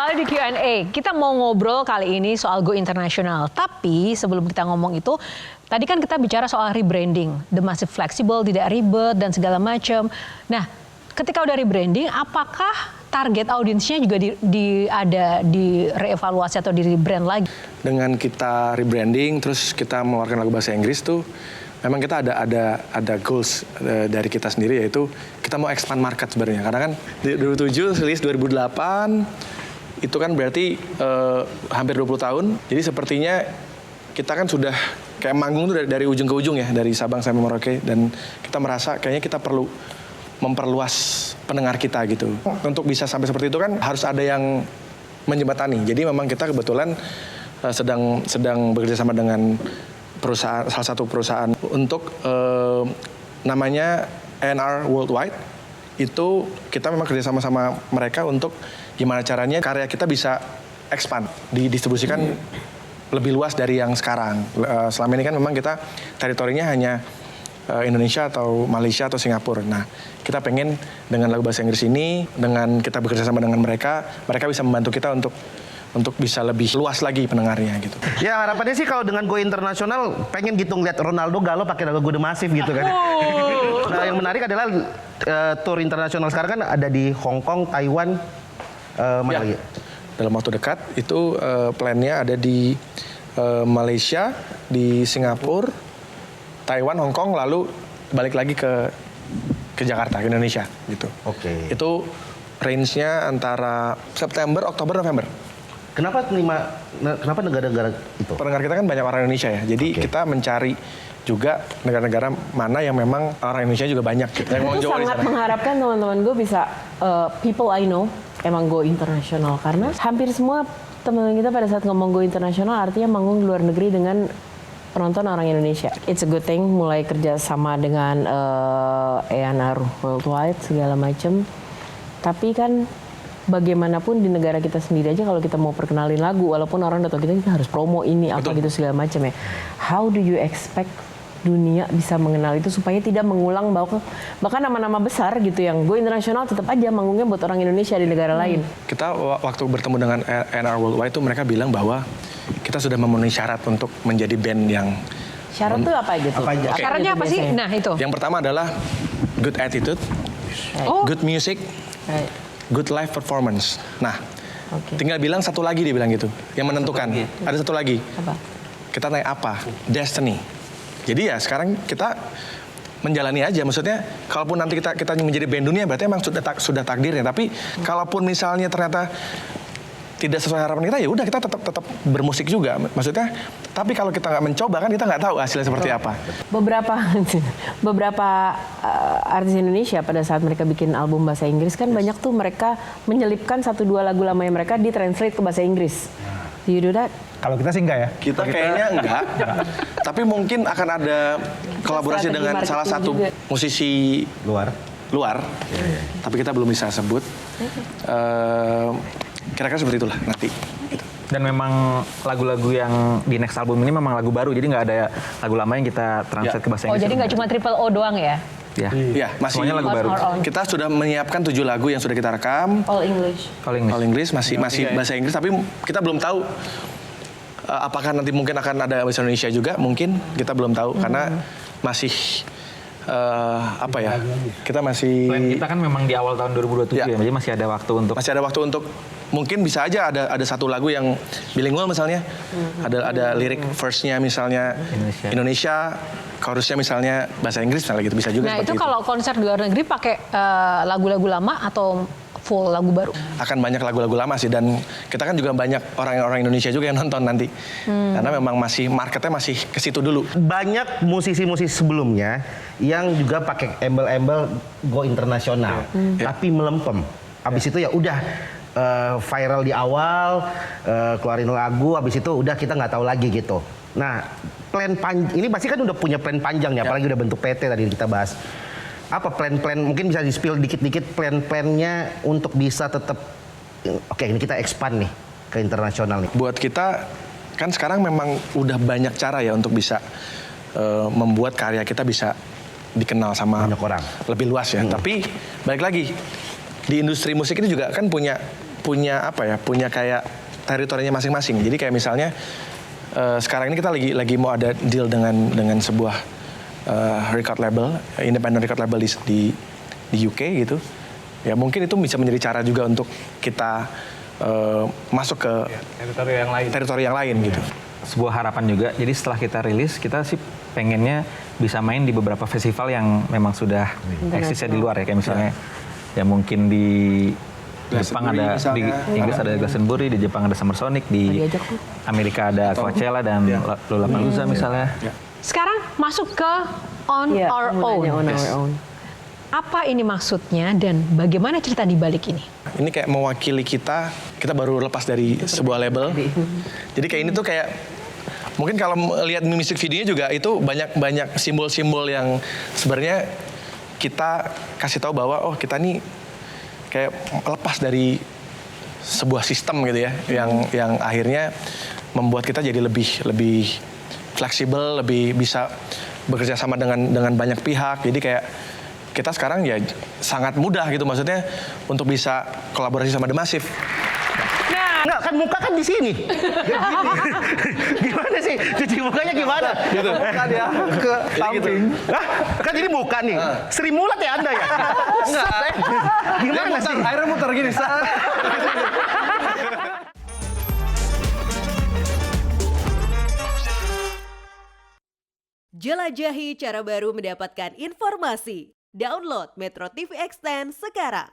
kembali di Q&A. Kita mau ngobrol kali ini soal go internasional. Tapi sebelum kita ngomong itu, tadi kan kita bicara soal rebranding, the massive flexible, tidak ribet dan segala macam. Nah, ketika udah rebranding, apakah target audiensnya juga ada di reevaluasi atau di rebrand lagi? Dengan kita rebranding, terus kita mengeluarkan lagu bahasa Inggris tuh, memang kita ada goals dari kita sendiri, yaitu kita mau expand market sebenarnya. Karena kan 2007 rilis 2008 itu kan berarti hampir 20 tahun. Jadi sepertinya kita kan sudah kayak manggung tuh dari ujung ke ujung ya, dari Sabang sampai Merauke, dan kita merasa kayaknya kita perlu memperluas pendengar kita gitu. Untuk bisa sampai seperti itu kan harus ada yang menjembatani. Jadi memang kita kebetulan sedang bekerja sama dengan perusahaan, salah satu perusahaan untuk namanya A&R Worldwide. Itu kita memang kerjasama sama mereka untuk gimana caranya karya kita bisa expand, didistribusikan lebih luas dari yang sekarang. Selama ini kan memang kita teritorinya hanya Indonesia atau Malaysia atau Singapura. Nah, kita pengen dengan lagu bahasa Inggris ini, dengan kita bekerja sama dengan mereka bisa membantu kita untuk bisa lebih luas lagi pendengarnya gitu. Ya harapannya sih kalau dengan go internasional pengen gitu ngeliat Ronaldo galau pakai lagu The Massive gitu kan. Nah yang menarik adalah tour internasional sekarang kan ada di Hong Kong, Taiwan, mana lagi? Dalam waktu dekat itu plannya ada di Malaysia, di Singapura, Taiwan, Hong Kong, lalu balik lagi ke Jakarta, ke Indonesia gitu. Oke. Itu range-nya antara September, Oktober, November. Kenapa negara-negara itu? Pendengar kita kan banyak orang Indonesia ya, jadi kita mencari juga negara-negara mana yang memang orang Indonesia juga banyak. Gitu. Aku sangat mengharapkan teman-teman gue bisa people I know emang go internasional, karena hampir semua teman-teman kita pada saat ngomong go internasional artinya manggung di luar negeri dengan penonton orang Indonesia. It's a good thing mulai kerja sama dengan A&R Worldwide segala macam. Tapi kan bagaimanapun di negara kita sendiri aja kalau kita mau perkenalin lagu, walaupun orang udah tahu kita harus promo ini apa gitu segala macam ya. How do you expect dunia bisa mengenal itu supaya tidak mengulang bahkan nama-nama besar gitu yang go internasional tetap aja manggungnya buat orang Indonesia di negara lain. Kita waktu bertemu dengan A&R Worldwide itu mereka bilang bahwa kita sudah memenuhi syarat untuk menjadi band yang syarat itu apa gitu? Okay. Syaratnya apa sih? Nah itu. Yang pertama adalah good attitude, good music, good live performance. Nah, tinggal bilang satu lagi, dia bilang gitu. Yang menentukan. Ada satu lagi. Apa? Kita naik apa? Destiny. Jadi ya sekarang kita menjalani aja. Maksudnya, kalaupun nanti kita menjadi band dunia, berarti emang sudah takdirnya. Tapi kalaupun misalnya ternyata tidak sesuai harapan kita, ya udah kita tetap bermusik juga. Maksudnya, tapi kalau kita nggak mencoba kan kita nggak tahu hasilnya seperti apa. Beberapa artis Indonesia pada saat mereka bikin album bahasa Inggris kan banyak tuh mereka menyelipkan 1-2 lagu lamanya mereka ditranslate ke bahasa Inggris. Do you do that? Kalau kita sih enggak ya. Kita kayaknya enggak. Tapi mungkin akan ada kolaborasi dengan salah satu musisi luar. Tapi kita belum bisa sebut. Kira-kira seperti itulah nanti. Gitu. Dan memang lagu-lagu yang di next album ini memang lagu baru, jadi nggak ada lagu lama yang kita translate ke bahasa Inggris. Oh jadi nggak cuma triple O doang ya? Ya, masih semuanya lagu baru. Kita sudah menyiapkan 7 lagu yang sudah kita rekam. All English. All English masih bahasa Inggris, tapi kita belum tahu apakah nanti mungkin akan ada bahasa Indonesia juga, mungkin kita belum tahu karena masih kita masih. Plan kita kan memang di awal tahun 2027 ya, jadi masih ada waktu untuk. Mungkin bisa aja ada satu lagu yang bilingual misalnya, ada lirik verse-nya misalnya Indonesia, chorus-nya misalnya bahasa Inggris misalnya gitu, bisa juga. Nah itu kalau konser di luar negeri pakai lagu-lagu lama atau full lagu baru? Akan banyak lagu-lagu lama sih, dan kita kan juga banyak orang Indonesia juga yang nonton nanti, karena memang marketnya masih ke situ dulu. Banyak musisi-musisi sebelumnya yang juga pakai embel-embel go internasional, tapi melempem. Habis itu ya udah viral di awal, keluarin lagu, habis itu udah kita nggak tahu lagi gitu. Nah, ini pasti kan udah punya plan panjang ya, apalagi udah bentuk PT tadi kita bahas. Apa plan-plan, mungkin bisa di-spill dikit-dikit plan-plannya untuk bisa tetap, oke ini kita expand nih ke internasional nih. Buat kita, kan sekarang memang udah banyak cara ya untuk bisa membuat karya kita bisa dikenal sama banyak orang. Lebih luas ya. Tapi balik lagi, di industri musik ini juga kan punya punya kayak teritorinya masing-masing. Jadi kayak misalnya sekarang ini kita lagi mau ada deal dengan sebuah record label, independent record label di UK gitu. Ya mungkin itu bisa menjadi cara juga untuk kita masuk ke teritori yang lain gitu. Sebuah harapan juga. Jadi setelah kita rilis, kita sih pengennya bisa main di beberapa festival yang memang sudah eksisnya di luar ya, kayak misalnya ya mungkin di Jepang ada, di Inggris ada Glastonbury, di Jepang ada Summer Sonic, di Amerika ada Coachella dan Lollapalooza misalnya. Sekarang masuk ke On Our Own. Apa ini maksudnya dan bagaimana cerita di balik ini? Ini kayak mewakili kita baru lepas dari sebuah label. Jadi kayak ini tuh kayak mungkin kalau lihat music videonya juga itu banyak simbol-simbol yang sebenarnya kita kasih tahu bahwa oh kita nih kayak lepas dari sebuah sistem gitu ya yang akhirnya membuat kita jadi lebih fleksibel, lebih bisa bekerja sama dengan banyak pihak. Jadi kayak kita sekarang ya sangat mudah gitu maksudnya untuk bisa kolaborasi sama The Massive. Enggak, kan muka kan di sini. Gimana sih? Cuci mukanya gimana? Gitu. Kan ya ke samping. Hah? Kan ini muka nih. Sri Mulat ya Anda ya? Enggak. Gimana sih? Airnya muter gini. Jelajahi cara baru mendapatkan informasi. Download Metro TV Extend sekarang.